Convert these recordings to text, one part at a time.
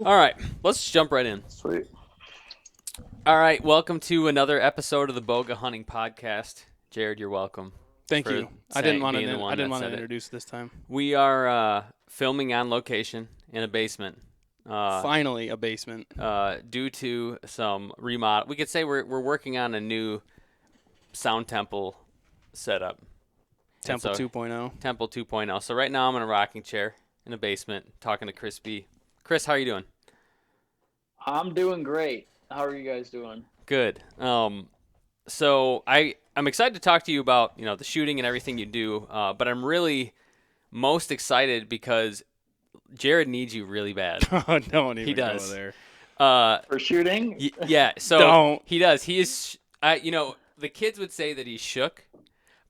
All right, let's jump right in. Sweet. All right, welcome to another episode of the Bowga Hunting Podcast. Jared, you're welcome. Thank you. I didn't want being to. the one I didn't that want to said it. introduce this time. We are filming on location in a basement. Finally, a basement. Due to some remodel. We could say we're working on a new sound temple setup. Temple so, 2.0. Temple 2.0. So right now I'm in a rocking chair in a basement talking to Chris B. Chris, how are you doing? I'm doing great. How are you guys doing? Good. So I'm excited to talk to you about the shooting and everything you do. But I'm really most excited because Jared needs you really bad. Don't even He does. go there. For shooting? Yeah. So Don't. he does. He is. The kids would say that he's shook,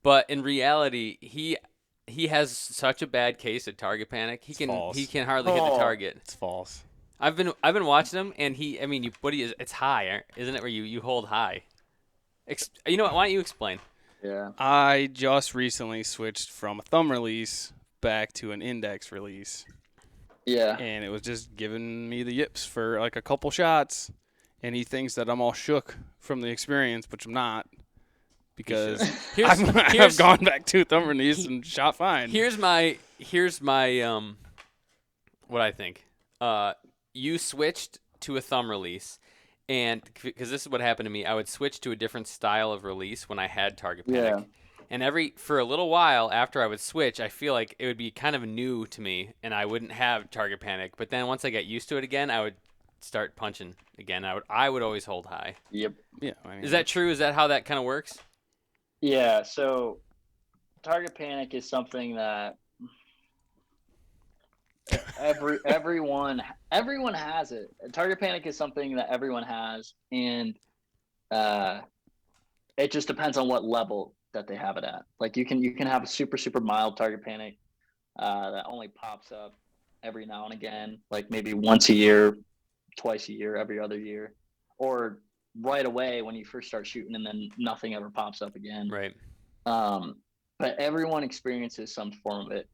but in reality, he has such a bad case of target panic. He false. can hardly hit the target. It's false. I've been watching him, and it's high, isn't it? Where you hold high. You know what? Why don't you explain? Yeah. I just recently switched from a thumb release back to an index release, Yeah. and it was just giving me the yips for like a couple shots, and he thinks that I'm all shook from the experience, which I'm not. Because I've gone back to thumb release and shot fine. Here's my what I think. You switched to a thumb release, and because this is what happened to me, I would switch to a different style of release when I had target panic. Yeah. And for a little while after I would switch, I feel like it would be kind of new to me, and I wouldn't have target panic. But then once I got used to it again, I would start punching again. I would always hold high. Yep. Yeah. Is that true? Is that how that kind of works? Yeah. So, target panic is something that everyone has it. Target panic is something that everyone has, and it just depends on what level that they have it at. Like you can have a super mild target panic that only pops up every now and again, like maybe once a year, twice a year, every other year, or right away when you first start shooting, and then nothing ever pops up again. Right. But everyone experiences some form of it.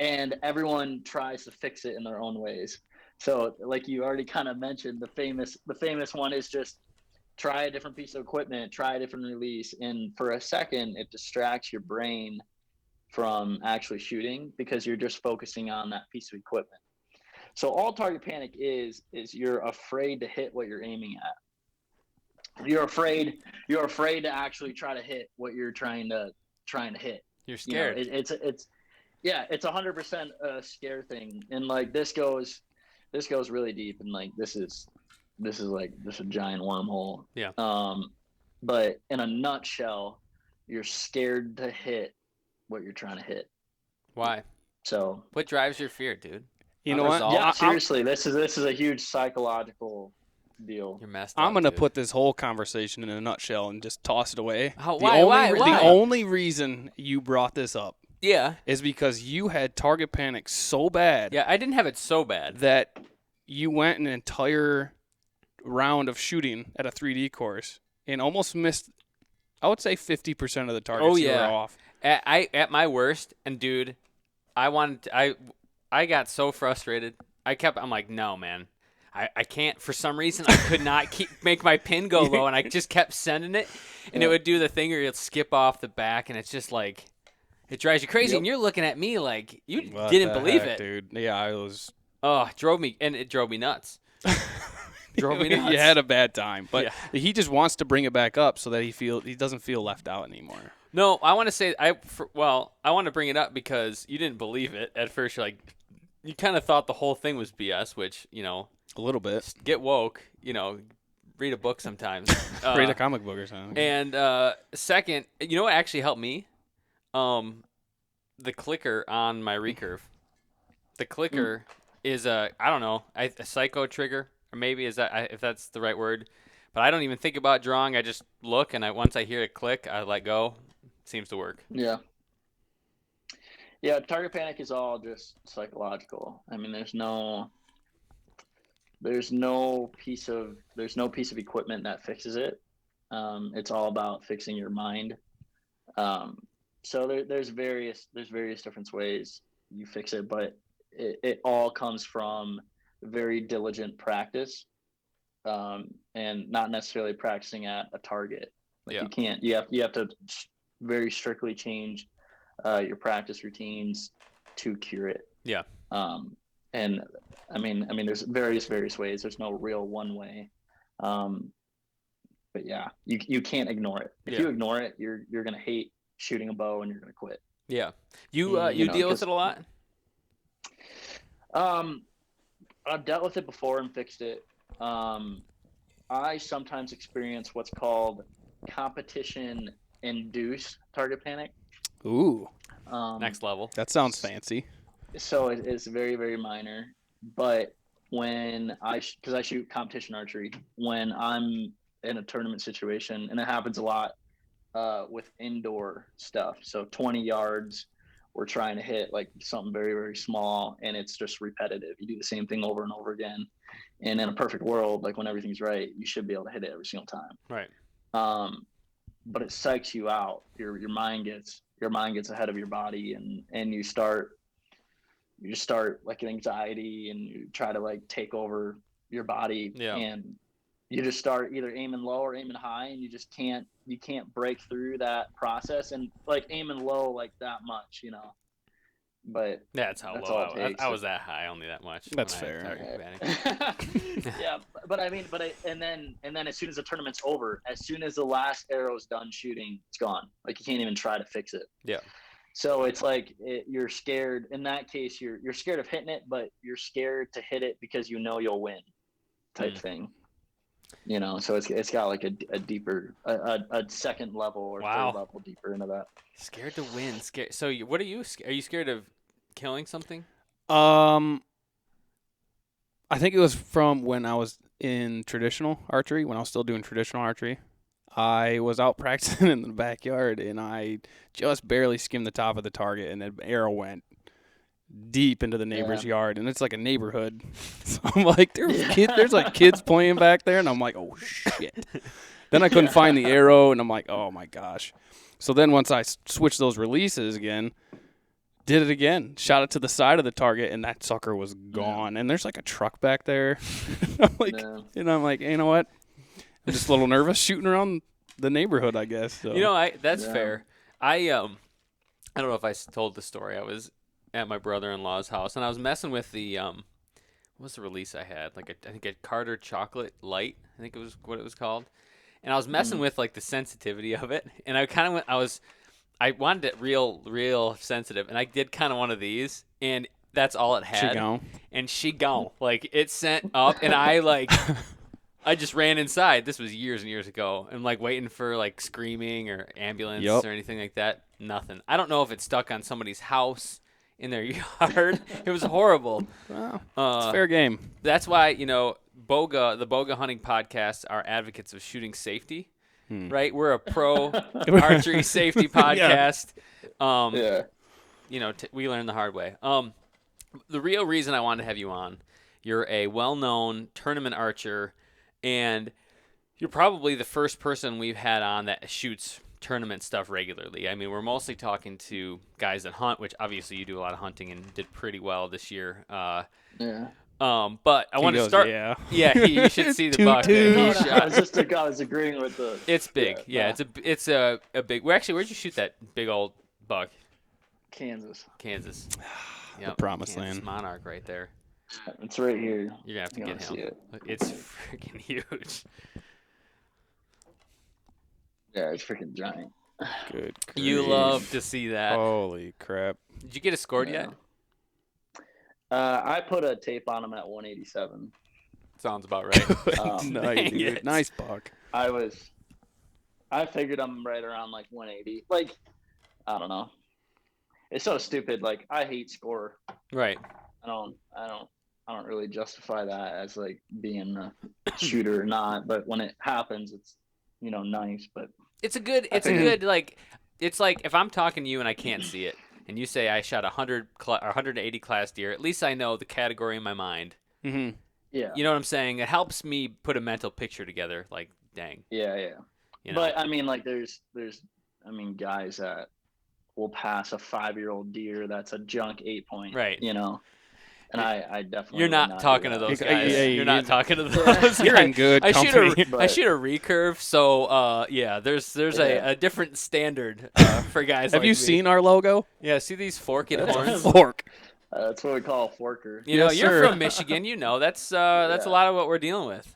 And everyone tries to fix it in their own ways. So like you already kind of mentioned, the famous one is just try a different piece of equipment, try a different release. And for a second, it distracts your brain from actually shooting because you're just focusing on that piece of equipment. So all target panic is you're afraid to hit what you're aiming at. You're afraid to actually try to hit what you're trying to hit. You're scared. It's 100% a scare thing, and like this goes really deep, and like this is a giant wormhole. Yeah. But in a nutshell, you're scared to hit what you're trying to hit. Why? So what drives your fear, dude? You know what? Yeah, seriously, this is a huge psychological deal. You're messed up. I'm gonna dude. put this whole conversation in a nutshell and just toss it away. Why? The only reason you brought this up, is because you had target panic so bad. Yeah, I didn't have it so bad that you went an entire round of shooting at a 3D course and almost missed. I would say 50% of the targets you were off. At my worst, and dude, I got so frustrated. I'm like, no, man. I can't. For some reason, I could not make my pin go low, and I just kept sending it, and it would do the thing where it'd skip off the back, and it's just like, it drives you crazy. Yep. And you're looking at me like you What didn't the believe heck, it, dude. Yeah, I was. Oh, it drove me nuts. Drove me nuts. You had a bad time, but Yeah. he just wants to bring it back up so that he doesn't feel left out anymore. No, I want to say I want to bring it up because you didn't believe it at first. You're like, you kind of thought the whole thing was BS, which A little bit. get woke. Read a book sometimes. Read a comic book or something. And second, you know what actually helped me? The clicker on my recurve. The clicker is a psycho trigger, or maybe if that's the right word. But I don't even think about drawing. I just look, and once I hear it click, I let go. Seems to work. Yeah. Yeah, target panic is all just psychological. I mean, there's no piece of equipment that fixes it. It's all about fixing your mind. So there's various different ways you fix it, but it all comes from very diligent practice, and not necessarily practicing at a target. Like you have to very strictly change your practice routines to cure it. Yeah. And I mean, there's various ways. There's no real one way. But yeah, you can't ignore it. If you ignore it, you're gonna hate shooting a bow and you're gonna quit. Yeah. You deal with it a lot? I've dealt with it before and fixed it. I sometimes experience what's called competition induced target panic. Ooh. Next level. That sounds fancy. So it's very, very minor. But when because I shoot competition archery, when I'm in a tournament situation, and it happens a lot with indoor stuff. So 20 yards, we're trying to hit like something very, very small, and it's just repetitive. You do the same thing over and over again. And in a perfect world, like when everything's right, you should be able to hit it every single time. Right. But it psychs you out. Your mind gets ahead of your body, and you just start like an anxiety, and you try to like take over your body, and you just start either aiming low or aiming high, and you can't break through that process and like aiming low like that much, But that's how low I was that high, only that much. That's fair. Yeah, but I mean, and then as soon as the tournament's over, as soon as the last arrow's done shooting, it's gone. Like you can't even try to fix it. Yeah. So it's like you're scared. In that case, you're scared of hitting it, but you're scared to hit it because you'll win, type thing. So it's got like a deeper, a second level or third level deeper into that. Scared to win. Scared. So what are you? Are you scared of killing something? I think it was from when I was in traditional archery, when I was still doing traditional archery. I was out practicing in the backyard, and I just barely skimmed the top of the target, and the arrow went deep into the neighbor's yard, and it's like a neighborhood. So I'm like, there's like kids playing back there, and I'm like, oh shit. Then I couldn't find the arrow, and I'm like, oh my gosh. So then once I switched those releases again, did it again, shot it to the side of the target, and that sucker was gone. And there's like a truck back there. I'm like, you know what? I'm just a little nervous shooting around the neyborhood, I guess. So. That's fair. I don't know if I told the story. I was at my brother-in-law's house, and I was messing with the what was the release I had? Like I think a Carter Chocolate Light. I think it was what it was called. And I was messing with like the sensitivity of it, and I wanted it real sensitive, and I did kind of one of these, and that's all it had. She gone. Like it sent up, and I just ran inside. This was years and years ago. I'm like waiting for like screaming or ambulance or anything like that. Nothing. I don't know if it stuck on somebody's house in their yard. It was horrible. Well, it's fair game. That's why, the Bowga Hunting Podcast are advocates of shooting safety, right? We're a pro archery safety podcast. We learned the hard way. The real reason I wanted to have you on, you're a well-known tournament archer, and you're probably the first person we've had on that shoots tournament stuff regularly. I mean, we're mostly talking to guys that hunt, which obviously you do a lot of hunting and did pretty well this year. But I want to start. You should see the buck. I was agreeing with the. It's big. It's a big. Where'd you shoot that big old buck? Kansas. Yep, the promised Kansas land. Monarch right there. It's right here. You're gonna have to get him. It's freaking huge. Yeah, it's freaking giant. Good grief. You love to see that. Holy crap. Did you get it scored yet? I put a tape on him at 187. Sounds about right. Nice, dude. Nice buck. I figured I'm right around like 180. Like, I don't know. It's so stupid. Like, I hate score. Right. I don't really justify that as like being a shooter or not. But when it happens, it's nice. But it's like if I'm talking to you and I can't see it, and you say I shot 180 class deer, at least I know the category in my mind. Mm-hmm. Yeah. You know what I'm saying? It helps me put a mental picture together. Like, dang. Yeah. But I mean, like, there's guys that will pass a 5-year-old deer that's a junk 8-point. Right. And I definitely You're would not talking do to that. those guys. Hey, You're not talking to those You're guys. in good I company. shoot a recurve, so yeah, there's Yeah. a different standard for guys Have like you me. seen our logo? Yeah, see these forked That's horns? Fork. That's what we call a forker. You know, Yes, you're sir. from Michigan. You know that's a Yeah. lot of what we're dealing with.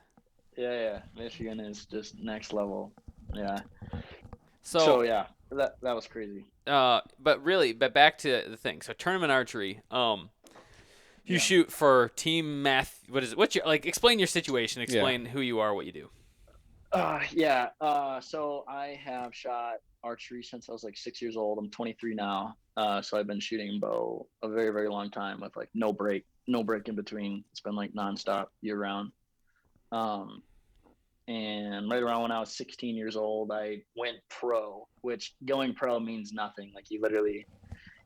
Yeah. Michigan is just next level. Yeah. So yeah, that was crazy. but back to the thing. So tournament archery. You Yeah. shoot for team math. What is it? What's your explain your situation. Explain who you are, what you do. Yeah. So I have shot archery since I was like 6 years old. I'm 23 now. So I've been shooting bow a very, very long time with like no break in between. It's been like nonstop year round. And right around when I was 16 years old, I went pro, which going pro means nothing. Like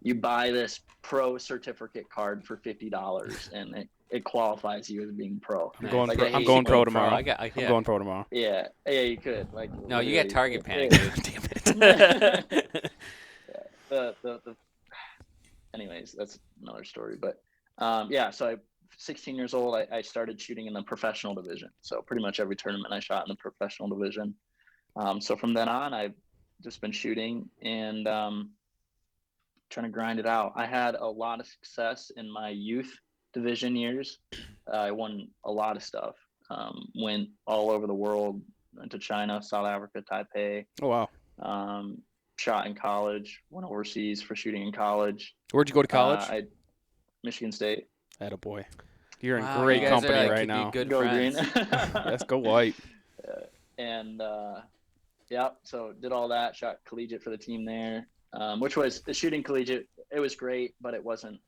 you buy this pro certificate card for $50 and it qualifies you as being pro. I'm going Like, pro, I I'm hate going going pro pro. tomorrow. I'm I'm going pro tomorrow. Yeah, you could. Like No, you got target panic, dude. Damn it. the anyways, that's another story. But yeah, so 16 years old, I started shooting in the professional division. So pretty much every tournament I shot in the professional division. So from then on, I've just been shooting and trying to grind it out. I had a lot of success in my youth division years. I won a lot of stuff. Went all over the world, went to China, South Africa, Taipei. Oh, wow. Shot in college, went overseas for shooting in college. Where'd you go to college? Michigan State. Attaboy. You're in Wow, great you guys company could right be now. good Go friends. green. Let's go white. And yeah, so did all that, shot collegiate for the team there, which was the shooting collegiate. It was great, but it wasn't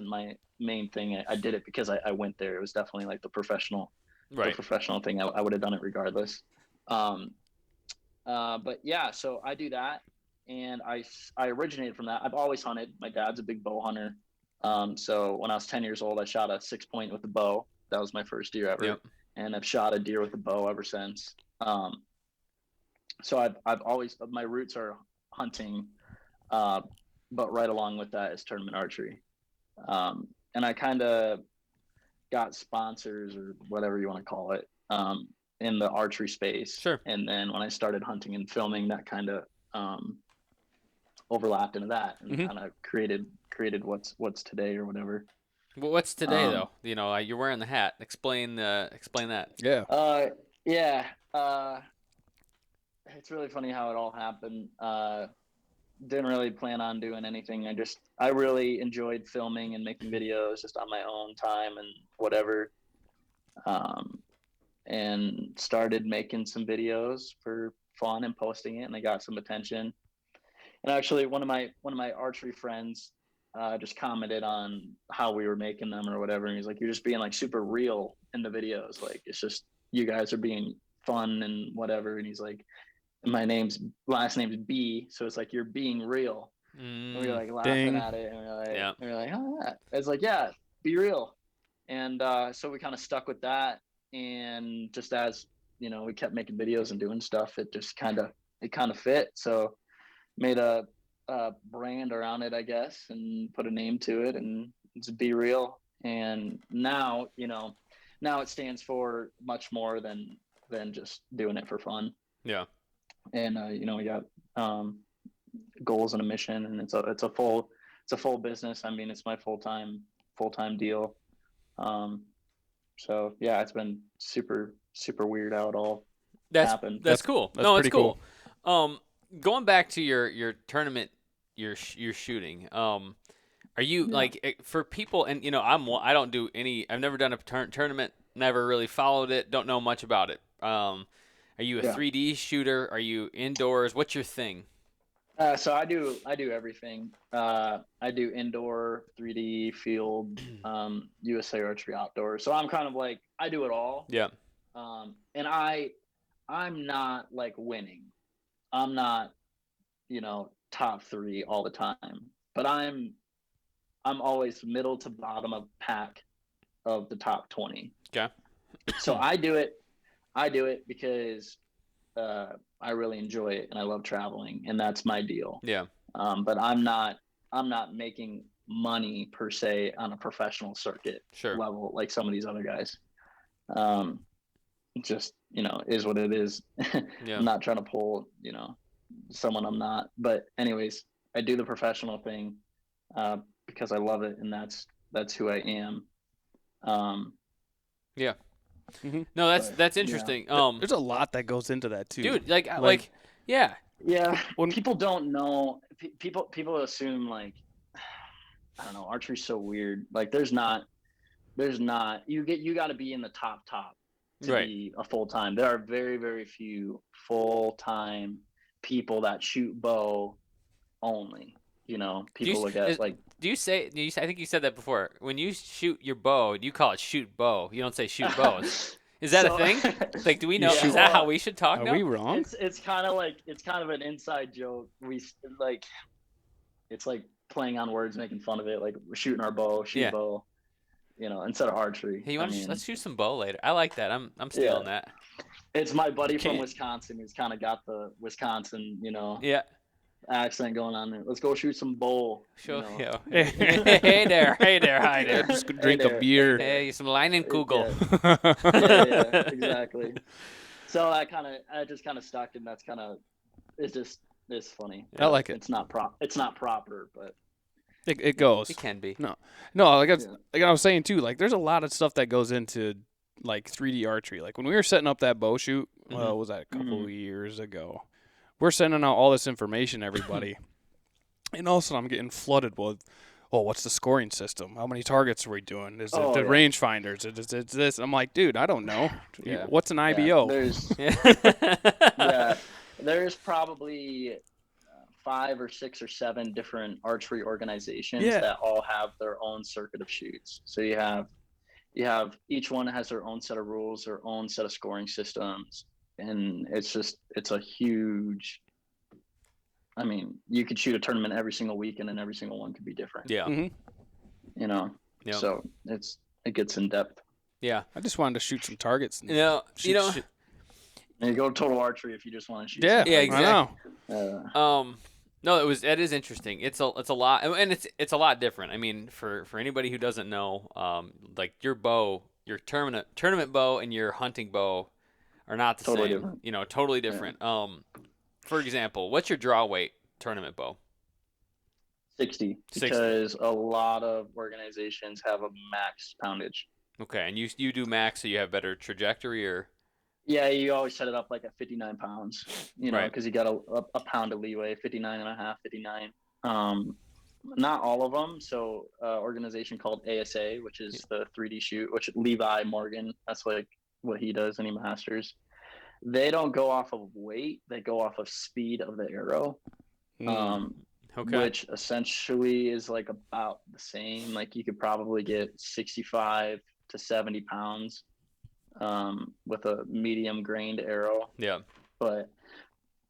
my main thing. I did it because I went there. It was definitely like the professional thing. I would have done it regardless. But yeah, so I do that, and I originated from that. I've always hunted. My dad's a big bow hunter. So when I was 10 years old, I shot a 6-point with a bow. That was my first deer ever. Yep. And I've shot a deer with a bow ever since. So I've always, my roots are hunting, but right along with that is tournament archery. And I kind of got sponsors or whatever you want to call it, in the archery space. Sure. And then when I started hunting and filming, that kind of overlapped into that and kind of created what's today or whatever. Well, what's today though? You know, you're wearing the hat. Explain that. Yeah. Yeah. It's really funny how it all happened. Didn't really plan on doing anything. I really enjoyed filming and making videos just on my own time and whatever. And started making some videos for fun and posting it, and they got some attention. And actually, one of my archery friends just commented on how we were making them or whatever, and he's like, "You're just being like super real in the videos. Like it's just you guys are being fun and whatever." And he's like, last name's B, so it's like you're being real. And we were like laughing at it, and we were like, oh yeah. It's like, yeah, be real. And so we kind of stuck with that, and just as you know, we kept making videos and doing stuff. It just kind of fit. So made a brand around it, I guess, and put a name to it, and it's BeeReal. And now, now it stands for much more than just doing it for fun. Yeah. And we got goals and a mission, and it's a full business. I mean, it's my full-time deal. So yeah, it's been super weird how it all happened. That's cool. That's pretty cool. Going back to your tournament, your shooting. Are you like for people? And I don't do any. I've never done a tournament. Never really followed it. Don't know much about it. Are you a 3D shooter? Are you indoors? What's your thing? So I do everything. I do indoor, 3D, field, USA Archery Outdoor. So I'm kind of like, I do it all. Yeah. And I'm not like winning. I'm not, top 3 all the time, but I'm always middle to bottom of pack of the top 20. Okay. So I do it because I really enjoy it and I love traveling, and that's my deal. Yeah. But I'm not making money per se on a professional circuit Sure. level like some of these other guys. It just, is what it is. Yeah. I'm not trying to pull, someone I'm not. But anyways, I do the professional thing because I love it, and that's who I am. Yeah. Mm-hmm. No, that's interesting. There's a lot that goes into that too, dude. Like yeah. Yeah. When people don't know, people assume like, I don't know, archery's so weird. Like there's not. You got to be in the top to right. be a full time. There are very, very few full time people that shoot bow only. People look at like. I think you said that before. When you shoot your bow, you call it shoot bow. You don't say shoot bows. Is that a thing? Like, do we know? Yeah, is that how we should talk Are now? we wrong? It's kind of an inside joke. It's like playing on words, making fun of it. Like we're shooting our bow, bow. Instead of archery. Hey, let's shoot some bow later. I like that. I'm stealing that. It's my buddy from Wisconsin who's kind of got the Wisconsin, Yeah. accent going on there. Let's go shoot some bow. Sure. Hey there. Hi there. Just drink a beer. Hey, some Leinenkugel. Yeah, exactly. So I just kind of stuck, and that's kind of it's funny. I like it. It's not proper, but it goes. It can be. No. Like I was saying too. Like there's a lot of stuff that goes into like 3D archery. Like when we were setting up that bow shoot, what was that, a couple of years ago? We're sending out all this information to everybody, and all of a sudden I'm getting flooded with, what's the scoring system? How many targets are we doing? Is it the rangefinders? It's this. I'm like, dude, I don't know. Yeah. What's an IBO? There's probably 5 or 6 or 7 different archery organizations that all have their own circuit of shoots. So you have each one has their own set of rules, their own set of scoring systems. And it's a huge, I mean, you could shoot a tournament every single weekend and every single one could be different. Yeah. Mm-hmm. So it gets in depth. Yeah. I just wanted to shoot some targets. And you go total archery if you just want to shoot. Yeah, exactly. I know. No, it is interesting. It's a lot, and it's a lot different. I mean, for anybody who doesn't know, like your bow, your tournament bow and your hunting bow are not the totally same. Different. Totally different. Yeah. For example, what's your draw weight tournament bow? 60. Because a lot of organizations have a max poundage. Okay, and you do max, so you have better trajectory, or? Yeah, you always set it up like at 59 pounds, because you got a pound of leeway, 59 and a half, 59. Not all of them. So organization called ASA, which is the 3D shoot, which Levi Morgan, that's like what he does and he masters. They don't go off of weight. They go off of speed of the arrow, which essentially is like about the same. Like you could probably get 65 to 70 pounds with a medium grained arrow. Yeah. But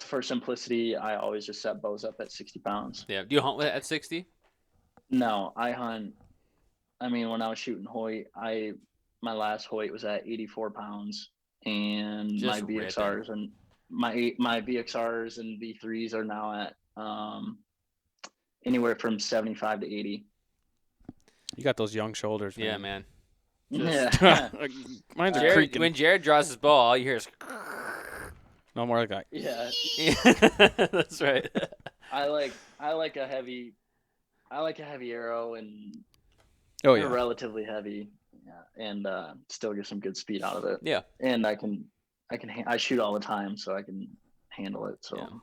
for simplicity, I always just set bows up at 60 pounds. Yeah. Do you hunt at 60? No, I hunt. I mean, when I was shooting Hoyt, my last Hoyt was at 84 pounds, and just my VXRs and my VXRs and V3s are now at anywhere from 75 to 80. You got those young shoulders, man. Yeah, man. Mine's are creaking. When Jared draws his ball, all you hear is no more like that. Yeah. That's right. I like a heavy arrow, and relatively heavy, and still get some good speed out of it. Yeah. And I shoot all the time, so I can handle it. So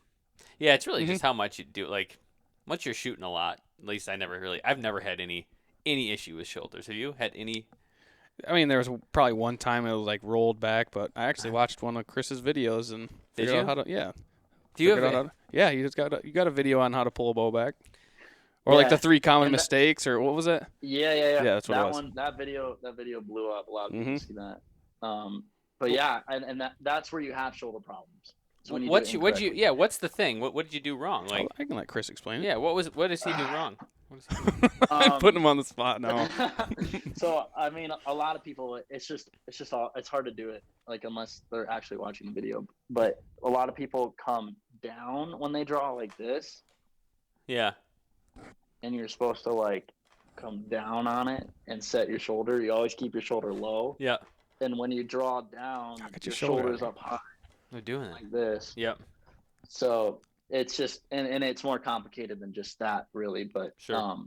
yeah, it's really just how much you do. Like once you're shooting a lot, at least I've never had any issue with shoulders. Have you had any? I mean, there was probably one time it was like rolled back, but I actually watched one of Chris's videos and figured out how to. Yeah. Do you have? You got a video on how to pull a bow back, or like the 3 common mistakes, or what was it? Yeah. Yeah, that's what it was. That video blew up. A lot of people see that. But yeah, and that's where you have shoulder problems. What's the thing? What did you do wrong? Like I can let Chris explain it. Yeah, what does he do wrong? I'm putting him on the spot now. So I mean, a lot of people, it's hard to do it, like unless they're actually watching the video. But a lot of people come down when they draw like this. Yeah. And you're supposed to like come down on it and set your shoulder. You always keep your shoulder low. Yeah. And when you draw down, your shoulder's up high. They're doing it like this. Yep. So it's just, and it's more complicated than just that, really. But Sure.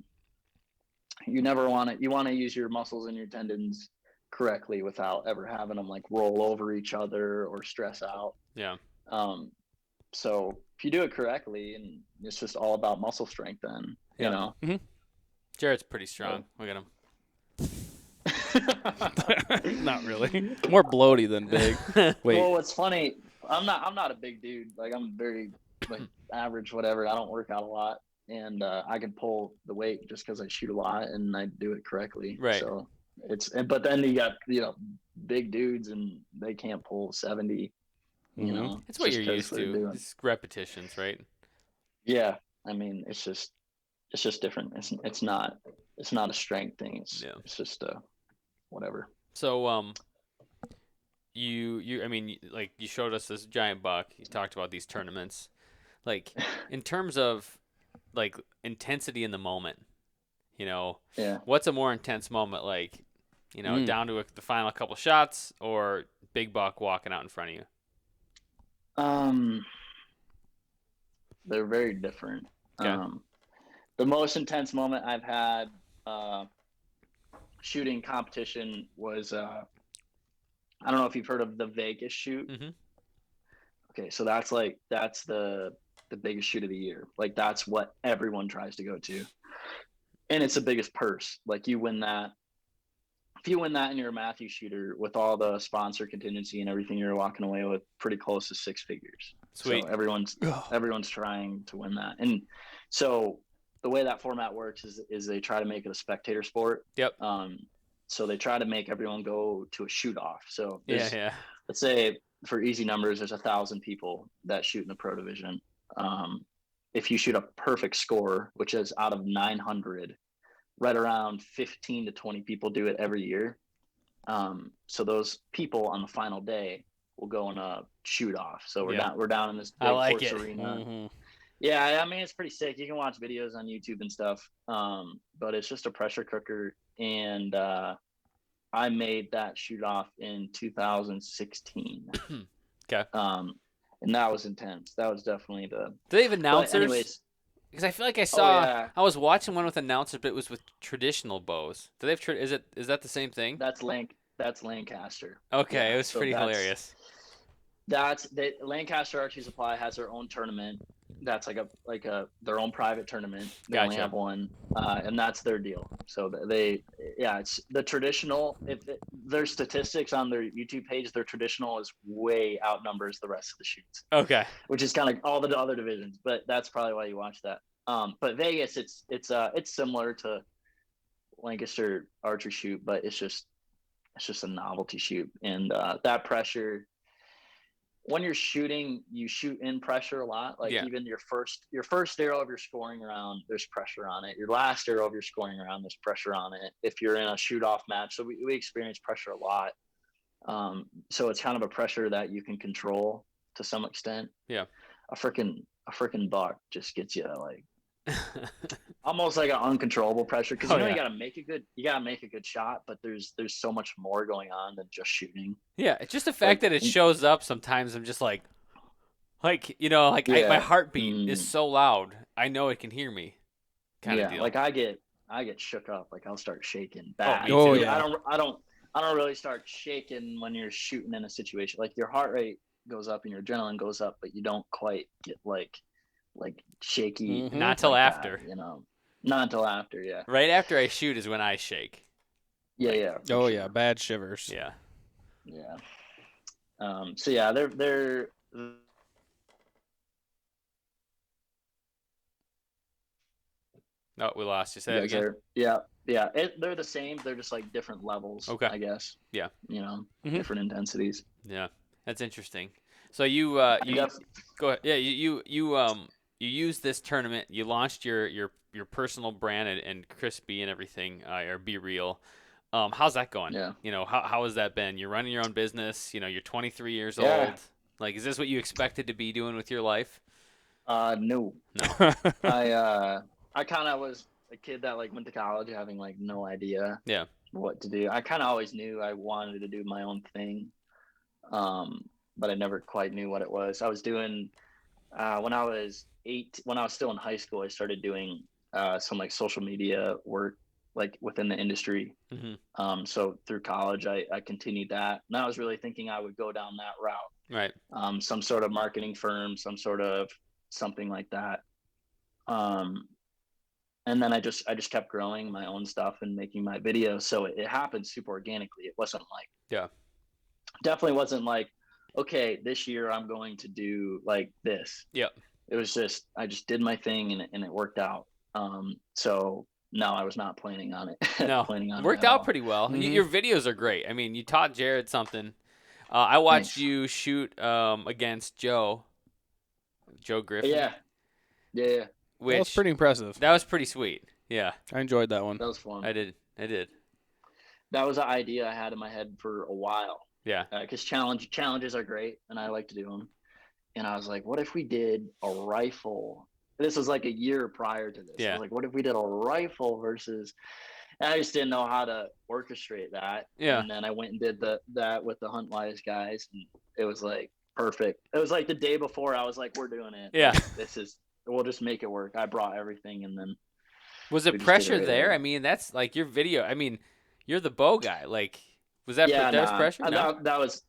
You never want to. You want to use your muscles and your tendons correctly without ever having them like roll over each other or stress out. Yeah. So if you do it correctly, and it's just all about muscle strength, then you know. Mm-hmm. Jared's pretty strong. Look at him. Not really. More bloaty than big. Wait. Well, what's funny, I'm not a big dude. Like, I'm very like average, whatever. I don't work out a lot, and I can pull the weight just because I shoot a lot and I do it correctly. Right. So but then you got big dudes and they can't pull 70. You know, it's what you're used to. It's repetitions, right? Yeah, I mean, it's just different. It's not a strength thing. It's just whatever. So you I mean, like, you showed us this giant buck. You talked about these tournaments. Like, in terms of like intensity in the moment, what's a more intense moment, like, down to the final couple shots, or big buck walking out in front of you? They're very different. Okay. The most intense moment I've had shooting competition was I don't know if you've heard of the Vegas shoot. Mm-hmm. Okay, so that's the biggest shoot of the year. Like, that's what everyone tries to go to, and it's the biggest purse. Like, you win that. If you win that and you're a Matthew shooter with all the sponsor contingency and everything, you're walking away with pretty close to 6 figures. Sweet. So everyone's trying to win that. And so the way that format works is they try to make it a spectator sport. Yep. So they try to make everyone go to a shoot off. So yeah. Let's say, for easy numbers, there's 1,000 people that shoot in the pro division. If you shoot a perfect score, which is out of 900, right around 15 to 20 people do it every year. So those people on the final day will go in a shoot off. So we're down in this big course arena. Mm-hmm. Yeah, I mean, it's pretty sick. You can watch videos on YouTube and stuff. But it's just a pressure cooker, and I made that shoot off in 2016. Okay. And that was intense. That was definitely the. Do they have announcers? But anyways. Because I feel like I saw, I was watching one with announcers, but it was with traditional bows. Do they have? Is that the same thing? That's Lancaster. Okay, yeah, it was pretty hilarious. Lancaster Archery Supply has their own tournament. That's like their own private tournament. They Gotcha. only have one, and that's their deal. So it's the traditional. Their statistics on their YouTube page, their traditional is way outnumbers the rest of the shoots. Okay. Which is kind of all the other divisions, but that's probably why you watch that. But Vegas, it's similar to Lancaster archery shoot, but it's just a novelty shoot, and that pressure. When you're shooting, you shoot in pressure a lot. Like, even your first arrow of your scoring round, there's pressure on it. Your last arrow of your scoring round, there's pressure on it. If you're in a shoot-off match, so we experience pressure a lot. So it's kind of a pressure that you can control to some extent. Yeah. A freaking buck just gets you like almost like an uncontrollable pressure, because you gotta make a good shot, but there's so much more going on than just shooting. Yeah, it's just the fact that it shows up sometimes. I'm just like my heartbeat is so loud, I know it can hear me. Kind of deal. Like, I get shook up. Like, I'll start shaking bad. Oh yeah. I don't really start shaking when you're shooting in a situation. Like, your heart rate goes up and your adrenaline goes up, but you don't quite get like shaky. Mm-hmm. Not till after. Not until after, yeah. Right after I shoot is when I shake. Yeah. Oh yeah, bad shivers. Yeah. So yeah, they're. No, we lost you. Say it again. Yeah. They're the same. They're just like different levels. Okay. I guess. Yeah. Different intensities. Yeah, that's interesting. So you go ahead. Yeah, you use this tournament. You launched your personal brand and Crispy and everything, or BeeReal. How's that going? Yeah. How has that been? You're running your own business. You're 23 years old. Like, is this what you expected to be doing with your life? No. I kind of was. a kid that like went to college having like no idea Yeah. what to do. I kind of always knew I wanted to do my own thing, but I never quite knew what it was. I was doing when I was when I was still in high school. I started doing some like social media work, like within the industry. Mm-hmm. So through college, I continued that, and I was really thinking I would go down that route. Right. Some sort of marketing firm, some sort of something like that. And then I just kept growing my own stuff and making my videos. So it happened super organically. It wasn't like, definitely wasn't like, okay, this year I'm going to do like this. Yeah. It was just, I just did my thing and it worked out. So no, I was not planning on it. No, planning on it worked at out all. pretty well. Mm-hmm. Your videos are great. I mean, you taught Jared something. I watched Thanks. you shoot against Joe Griffin. Yeah. Which That was pretty impressive. That was pretty sweet. Yeah. I enjoyed that one. That was fun. I did. That was an idea I had in my head for a while. Yeah. Because challenges are great, and I like to do them. And I was like, what if we did a rifle? This was like a year prior to this. Yeah. I was like, what if we did a rifle versus? And I just didn't know how to orchestrate that. Yeah. And then I went and did that with the Hunt Wise guys, and it was like perfect. It was like the day before. I was like, we're doing it. Yeah. We'll just make it work. I brought everything, and then. Was it pressure there? I mean, that's like your video. I mean, you're the bow guy. Like, was that that was pressure? No? That was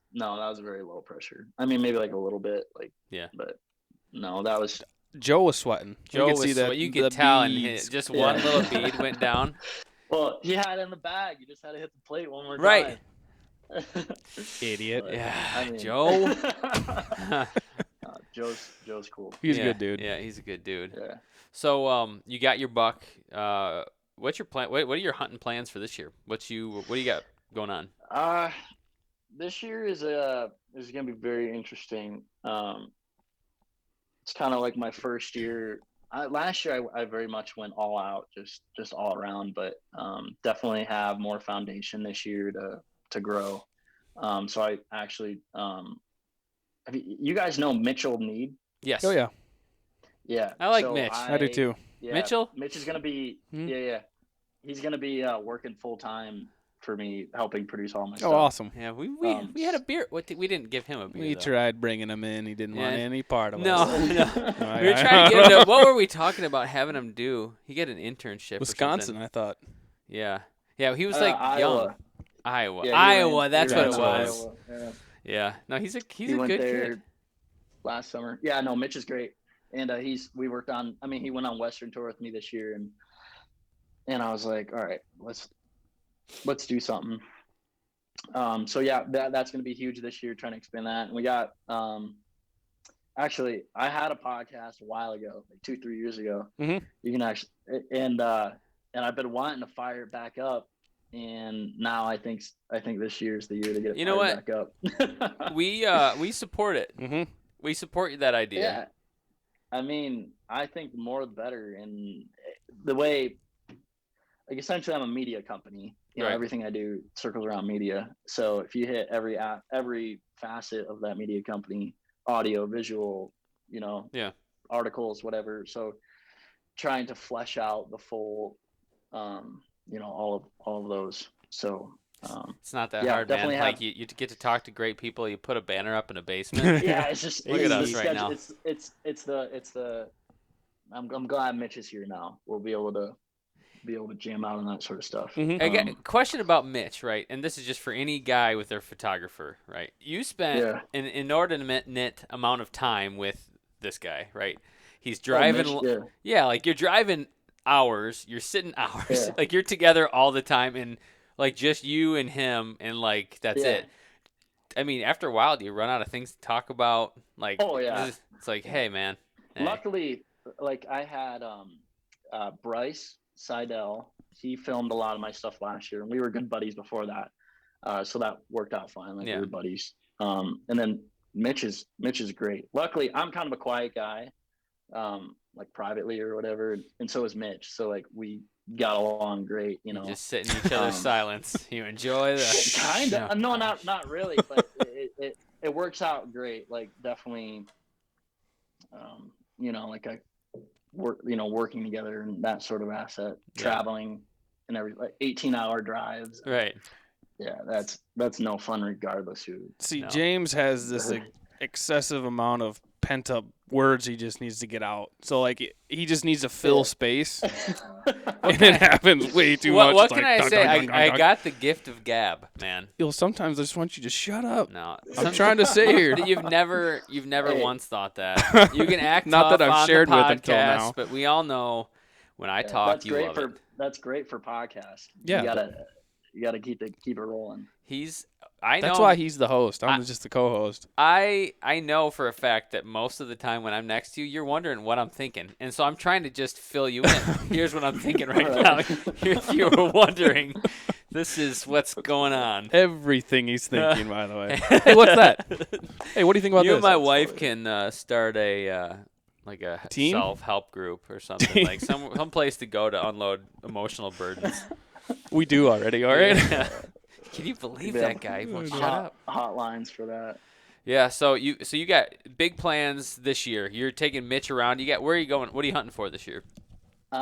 very low pressure. I mean, maybe like a little bit, like but no, that was. Joe was sweating. Joe you was see that. You could tell, and just one little bead went down. Well, he had it in the bag. You just had to hit the plate one more time. Right. Idiot. But, Yeah, I mean, Joe. Joe's cool. He's a good dude. Yeah, he's a good dude. Yeah. So, you got your buck. What's your plan? What are your hunting plans for this year? What do you got going on? This year is gonna be very interesting. It's kind of like my first year. Last year I very much went all out, just all around, but definitely have more foundation this year to grow. So I actually, you guys know Mitchell Need? Yes. Oh yeah. Yeah. I like Mitch. I do too. Yeah, Mitchell? Mitch is gonna be he's gonna be working full time for me, helping produce all my stuff. Oh, awesome. Yeah, we had a beer. We didn't give him a beer. We though. tried bringing him in. He didn't want any part of No, us. no. We were trying to get him. What were we talking about having him do? He get an internship. Wisconsin, or I thought. Yeah. He was like young. Iowa. Yeah, Iowa. That's what it ran was. Iowa, yeah. Yeah. No, he's a He went good there kid. last summer. Yeah, no, Mitch is great, and we worked on. I mean, he went on Western tour with me this year, and I was like, all right, let's do something. So yeah, that's going to be huge this year, trying to expand that. And we got, actually, I had a podcast a while ago, like 2-3 years ago. Mm-hmm. You can actually, and I've been wanting to fire it back up. And now I think this year's the year to get it fired back up. We support it. Mm-hmm. We support that idea. Yeah. I mean, I think the more the better. And the way, like, essentially I'm a media company. You know, right. Everything I do circles around media. So if you hit every facet of that media company, audio, visual, articles, whatever. So trying to flesh out the full, all of those. So it's not that hard, man. Like you get to talk to great people. You put a banner up in a basement. Yeah, it's just look at us right now. It's the. I'm glad Mitch is here now. We'll be able to jam out on that sort of stuff. Mm-hmm. I got a question about Mitch, right? And this is just for any guy with their photographer, right? You spent an inordinate amount of time with this guy, right? He's driving. Mitch, like you're driving hours. You're sitting hours. Yeah. Like you're together all the time, and like just you and him, and like that's it. I mean, after a while, do you run out of things to talk about? Like, it's like, hey, man. Hey. Luckily, like I had Bryce Seidel. He filmed a lot of my stuff last year, and we were good buddies before that. So that worked out fine. Like we were buddies. And then Mitch is great. Luckily, I'm kind of a quiet guy, like privately or whatever, and so is Mitch. So like we got along great, You just sit in each other's silence. You enjoy the kind of. No, not really, but it works out great. Like definitely, like working together and that sort of asset, traveling and every 18-hour drives. Right. Yeah, that's no fun regardless who. See, No. James has this excessive amount of pent up words he just needs to get out. So like he just needs to fill space, and it happens way too much. What It's can like, I say? I got the gift of gab, man. Sometimes I just want you to shut up. No, I'm trying to say here. You've never once thought that. You can act Not tough that I've on shared the with podcast, until now. but we all know when I talk, that's you great love for it. that's great for podcasts. Yeah, you gotta keep it rolling. That's why he's the host. I'm just the co-host. I know for a fact that most of the time when I'm next to you, you're wondering what I'm thinking, and so I'm trying to just fill you in. Here's what I'm thinking right now. If you were wondering, this is what's going on. Everything he's thinking, by the way. Hey, what's that? Hey, what do you think about you this? and my wife can start a like a team? self-help group or something, like some place to go to unload emotional burdens. We do already, all right? Yeah. Can you believe that guy? Well, shut up. Hotlines for that. Yeah, so you got big plans this year. You're taking Mitch around. Where are you going? What are you hunting for this year? So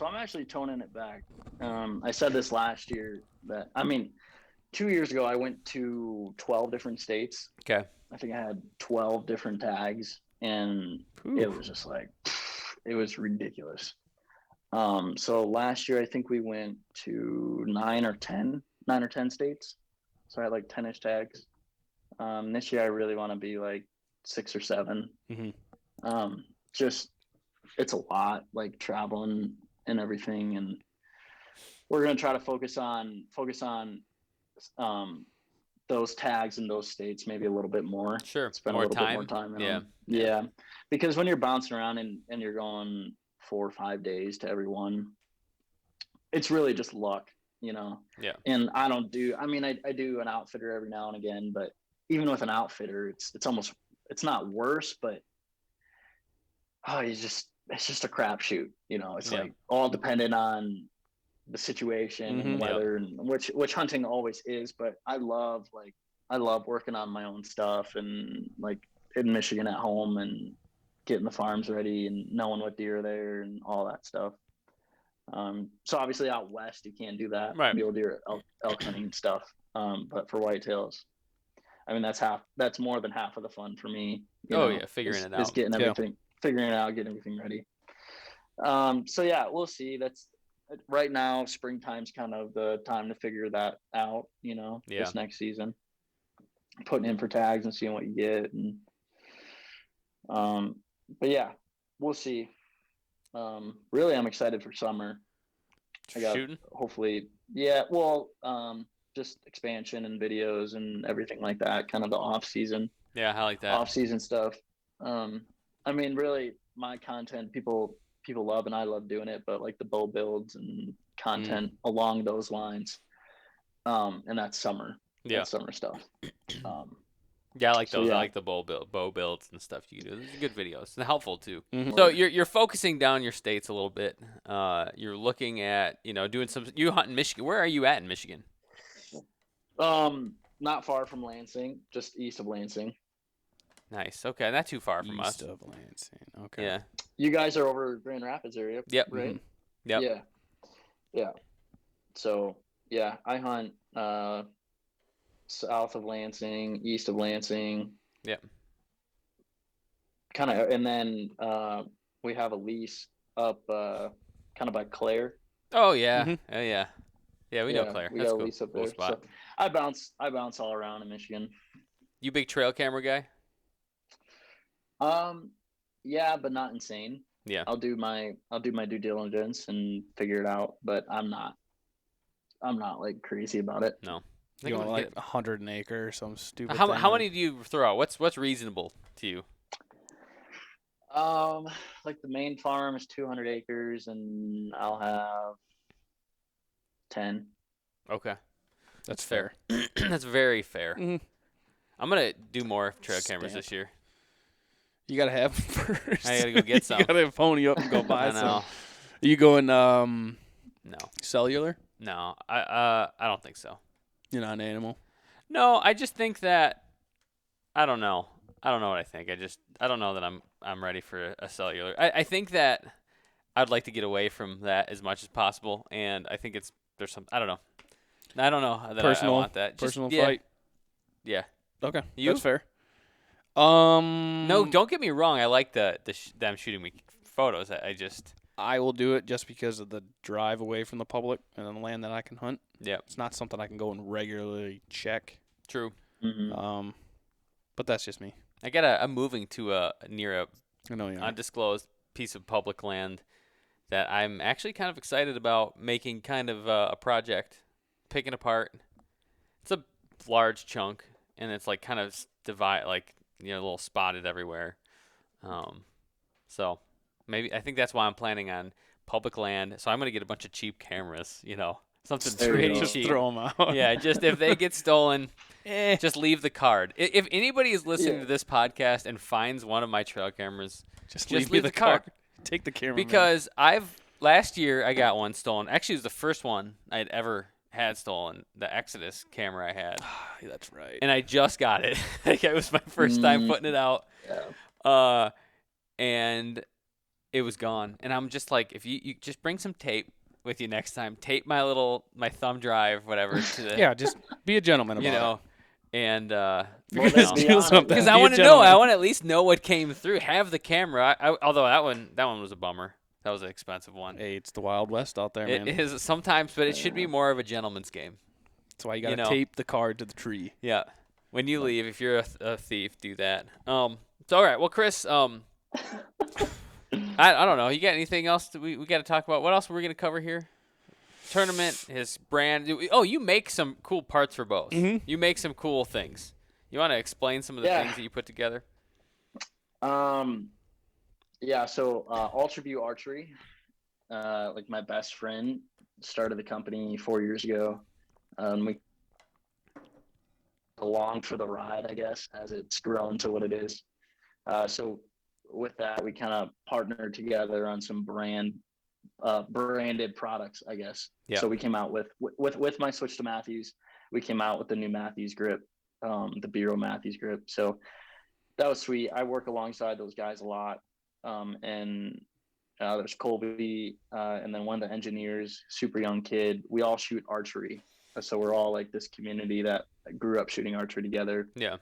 I'm actually toning it back. I said this last year 2 years ago I went to 12 different states. Okay. I think I had 12 different tags, and it was just like, it was ridiculous. So last year I think we went to 9 or 10 states. So I had like 10-ish tags. This year I really want to be like 6 or 7. Mm-hmm. Just it's a lot, like traveling and everything, and we're gonna try to focus on those tags in those states maybe a little bit more. Sure. Spend a little bit more time in them. Yeah. Because when you're bouncing around and you're going 4 or 5 days to every one, it's really just luck, Yeah. And I do an outfitter every now and again, but even with an outfitter, it's not worse, but it's just a crapshoot, It's like all dependent on the situation and the weather, and which hunting always is. But I love working on my own stuff, and like in Michigan at home and getting the farms ready and knowing what deer are there and all that stuff. So obviously out west you can't do that, right? Mule deer, elk hunting and stuff. But for whitetails, that's more than half of the fun for me. Figuring it out. Is getting everything, figuring it out, getting everything ready. So yeah, we'll see. That's right now. Springtime's kind of the time to figure that out. This next season, putting in for tags and seeing what you get, and but yeah, we'll see. Really, I'm excited for summer. I got shooting. Hopefully, just expansion and videos and everything like that. Kind of the off season. Yeah, I like that. Off season stuff. Really, my content people love, and I love doing it. But like the bow builds and content along those lines, and that's summer. Yeah, that's summer stuff. Yeah, I like those. So, I like the bow builds and stuff you do. Those are good videos. They're helpful too. Mm-hmm. So you're focusing down your states a little bit. You're looking at doing some. You hunt in Michigan. Where are you at in Michigan? Not far from Lansing, just east of Lansing. Nice. Okay, not too far from us. East of Lansing. Okay. Yeah. You guys are over Grand Rapids area. Yep. Right. Mm-hmm. Yep. Yeah. So yeah, I hunt south of Lansing, east of Lansing. Yep. Kind of, and then we have a lease up kind of by Clare. Oh yeah. Mm-hmm. Oh yeah. Yeah, we know Clare. We That's got cool. a lease up Cool there. spot. So I bounce all around in Michigan. You big trail camera guy? Yeah, but not insane. Yeah. I'll do my due diligence and figure it out, but I'm not like crazy about it. No. You want like 100 an acre or some stupid How thing? many do you throw out? What's reasonable to you? Like the main farm is 200 acres, and I'll have 10. Okay. That's fair. That's very fair. Mm-hmm. I'm gonna do more trail cameras this year. You gotta have them first. I gotta go get some. You gotta pony up and go buy I know. some. Are you going No. cellular? No. I don't think so. You're not an animal. No, I just think that I don't know. I don't know what I think. I don't know that I'm ready for a cellular. I think that I'd like to get away from that as much as possible, and I think there's some, I don't know that I want that. Personal fight. Yeah. Okay, You? that's fair. No, don't get me wrong. I like them shooting me photos. I will do it just because of the drive away from the public and the land that I can hunt. Yeah. It's not something I can go and regularly check. True. Mm-hmm. But that's just me. I'm moving to near a undisclosed piece of public land that I'm actually kind of excited about making kind of a project, picking apart. It's a large chunk, and it's like kind of a little spotted everywhere. So maybe I think that's why I'm planning on public land. So I'm gonna get a bunch of cheap cameras, something pretty Just cheap. throw them out. Yeah, just if they get stolen, just leave the card. If anybody is listening to this podcast and finds one of my trail cameras, just leave the card. Take the camera. Because last year I got one stolen. Actually, it was the first one I'd ever had stolen, the Exodus camera I had. That's right. And I just got it. It was my first time putting it out. Yeah. And it was gone. And I'm just like, if you just bring some tape with you next time, tape my thumb drive, whatever, to the yeah, just be a gentleman about it. And steal something. because I want to know, I want to at least know what came through. Have the camera. Although that one was a bummer. That was an expensive one. Hey, it's the Wild West out there, man. It is sometimes, but it should be more of a gentleman's game. That's why you got to tape the card to the tree. Yeah. When you leave, if you're a thief, do that. So all right. Well, Chris, I don't know. You got anything else that we got to talk about? What else were we going to cover here? Tournament, his brand. Oh, you make some cool parts for bows. Mm-hmm. You make some cool things. You want to explain some of the things that you put together? Yeah, so UltraView Archery, like my best friend, started the company 4 years ago. We along for the ride, I guess, as it's grown to what it is. So with that, we kind of partnered together on some branded products, I guess. Yeah. So we came out with my switch to Matthews. We came out with the new Matthews grip, the BeeReal Matthews grip. So that was sweet. I work alongside those guys a lot. And there's Colby, and then one of the engineers, super young kid. We all shoot archery. So we're all like this community that grew up shooting archery together. Yeah.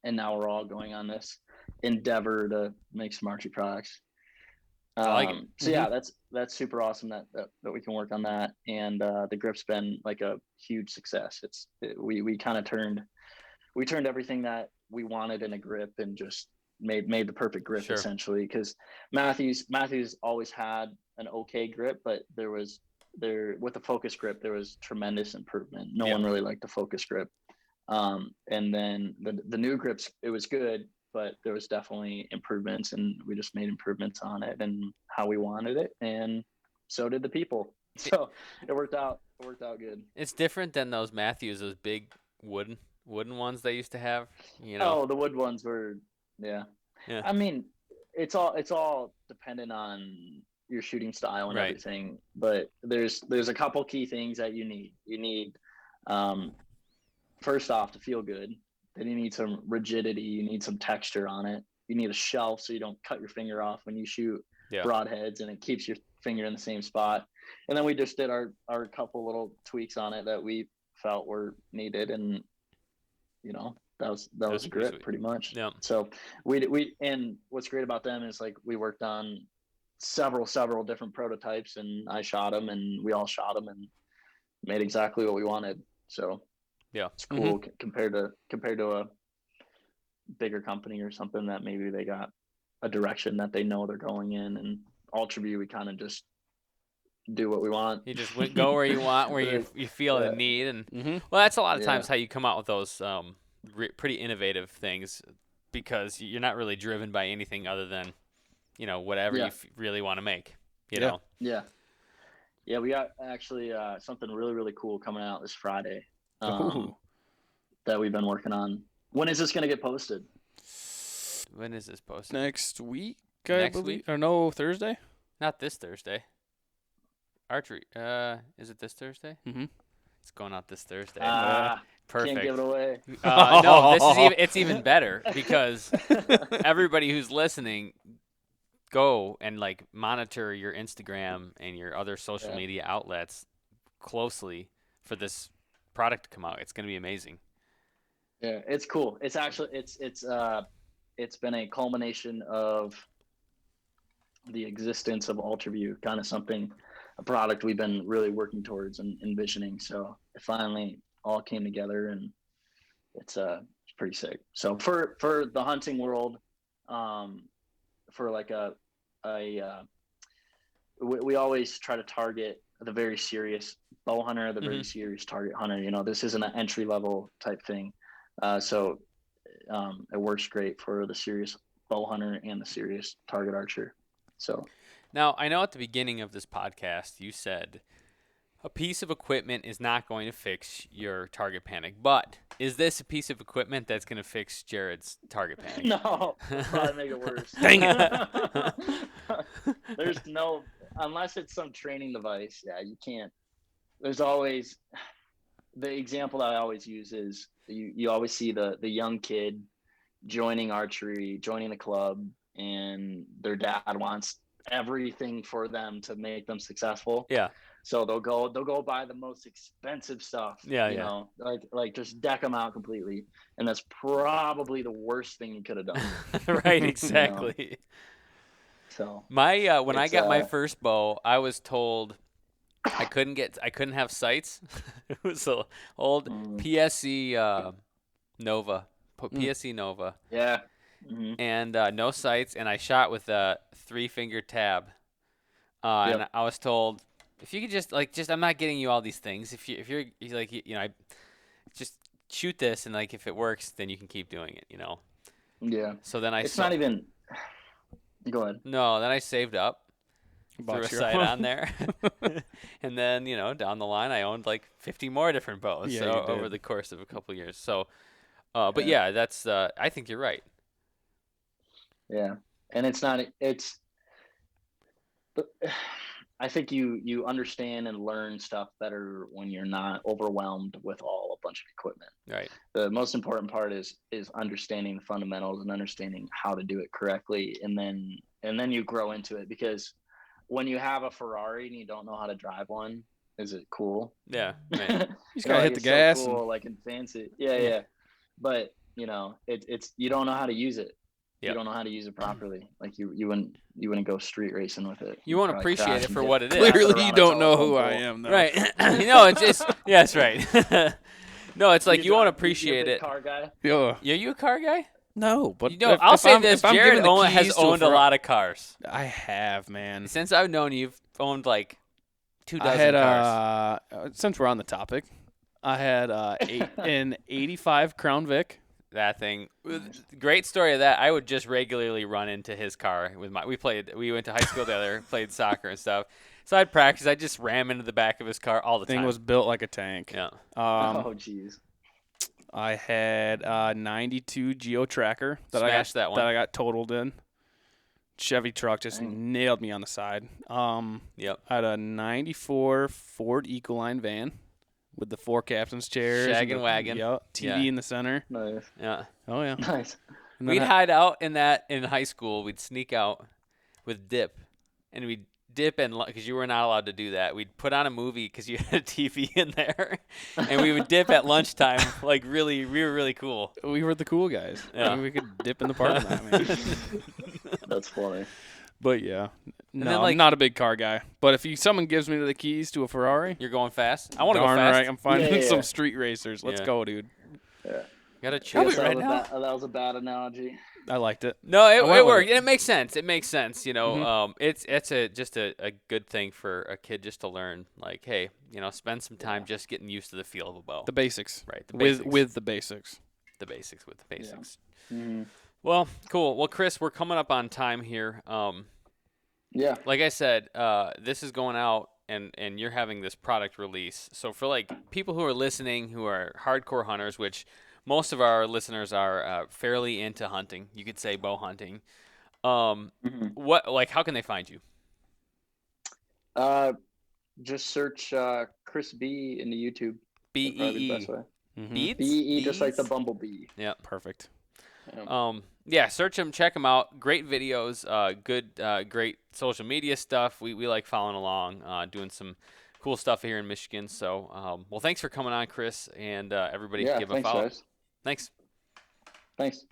And now we're all going on this endeavor to make some archery products. I like it. So yeah, that's super awesome that we can work on that. And the grip's been like a huge success. We kind of turned everything that we wanted in a grip and just made the perfect grip, essentially, because Matthews always had an okay grip, but with the focus grip there was tremendous improvement. No one really liked the focus grip, and then the new grips, it was good, but there was definitely improvements, and we just made improvements on it and how we wanted it, and so did the people. So it worked out good. It's different than those Matthews, those big wooden ones they used to have, Oh, the wood ones were. Yeah. I mean, it's all dependent on your shooting style and everything, but there's a couple key things that you need. You need, first off, to feel good. Then you need some rigidity. You need some texture on it. You need a shelf so you don't cut your finger off when you shoot broadheads, and it keeps your finger in the same spot. And then we just did our couple little tweaks on it that we felt were needed, and that was a grip pretty much. Yeah. So we and what's great about them is like we worked on several different prototypes, and I shot them, and we all shot them, and made exactly what we wanted. So yeah, it's cool compared to a bigger company or something that maybe they got a direction that they know they're going in. And UltraView, we kind of just do what we want. You just go where you want, where you feel the need, and well, that's a lot of times how you come out with those pretty innovative things, because you're not really driven by anything other than whatever you really want to make. You know. Yeah. We got actually something really cool coming out this Friday that we've been working on. When is this going to get posted? When is this posted? Next week, I believe. Or no, Thursday? Not this Thursday. Archery. Is it this Thursday? Mm-hmm. It's going out this Thursday. Perfect. Can't give it away. No, it's even better because everybody who's listening, go and like monitor your Instagram and your other social media outlets closely for this product to come out. It's going to be amazing. Yeah, it's cool. It's actually it's been a culmination of the existence of UltraView, kind of a product we've been really working towards and envisioning. So it finally all came together, and it's pretty sick. So for the hunting world, for like we always try to target the very serious bow hunter, the very serious target hunter. You know, this isn't an entry level type thing. So it works great for the serious bow hunter and the serious target archer. So now I know at the beginning of this podcast you said a piece of equipment is not going to fix your target panic, but is this a piece of equipment that's going to fix Jared's target panic? No, it'll probably make it worse. Dang it. There's no, unless it's some training device. Yeah, you can't. There's always, the example that I always use is you always see the young kid joining archery, joining the club, and their dad wants everything for them to make them successful. Yeah. So they'll go buy the most expensive stuff. Yeah, you know, like just deck them out completely, and that's probably the worst thing you could have done. Right, exactly. You know? So my when I got my first bow, I was told I couldn't have sights. It was an old PSE Nova, PSE Nova. Yeah. And no sights, and I shot with a 3-finger tab. And I was told, if you could just I'm not getting you all these things. If you're like, you know, just shoot this, and like if it works, then you can keep doing it, you know. Yeah. So then not even. Go ahead. No, then I saved up, threw a sight on there, and then you know down the line I owned like 50 more different bows over the course of a couple of years. So, but yeah, that's I think you're right. Yeah, and I think you understand and learn stuff better when you're not overwhelmed with a bunch of equipment. Right. The most important part is understanding the fundamentals and understanding how to do it correctly, and then you grow into it. Because when you have a Ferrari and you don't know how to drive one, is it cool? Yeah. Right. You just gotta hit the gas. So cool, like and fancy. Yeah. But you know, it's you don't know how to use it. You don't know how to use it properly. Like you wouldn't go street racing with it. You won't appreciate it for what it is. Clearly, you don't know who I am, though. Right. You know, it's just that's right. No, it's like you won't appreciate it. Car guy? Yeah. Are you a car guy? No, but you know, I'll say this: Jared has owned a lot of cars. I have, man. Since I've known you, you've owned like 24 cars. Since we're on the topic, I had an '85 Crown Vic. That thing, great story of that. I would just regularly run into his car with we went to high school together, played soccer and stuff. So I'd practice. I'd just ram into the back of his car all the time. Thing was built like a tank. Yeah. Oh, jeez. I had a 92 Geo Tracker that I got totaled in. Chevy truck just nailed me on the side. Yep. I had a 94 Ford Ecoline van with the 4 captain's chairs. Shaggin' wagon. Yep. TV in the center. Nice. Yeah. Oh, yeah. Nice. We'd hide out in that in high school. We'd sneak out with dip, and we'd dip because you were not allowed to do that. We'd put on a movie because you had a TV in there, and we would dip at lunchtime. Like we were really cool. We were the cool guys. Yeah. I mean, we could dip in the parking lot, man. That's funny. But yeah, no, then, I'm not a big car guy. But if someone gives me the keys to a Ferrari, You're going fast. I want to go fast. Right, I'm finding Yeah. some street racers. Let's go, dude. Yeah. Gotta choose it right now. That was a bad analogy. I liked it. No, it went with worked. it. It makes sense. It makes sense. You know, it's just a good thing for a kid just to learn. Like, hey, you know, spend some time just getting used to the feel of a bow. The basics. Right. The basics. With the basics. The basics with the basics. Yeah. Mm-hmm. Well, cool. Well, Chris, we're coming up on time here. Yeah. Like I said, this is going out, and you're having this product release. So for like people who are listening, who are hardcore hunters, which most of our listeners are fairly into hunting, you could say bow hunting. How can they find you? Just search Chris B into YouTube. BEE. Beads? BE, just like the Bees? bumblebee. Yeah. Perfect. Yeah, search them, check them out. Great videos, great social media stuff. We like following along, doing some cool stuff here in Michigan. So, well, thanks for coming on, Chris, and everybody Yeah, give a thanks, follow. guys. Thanks. Thanks.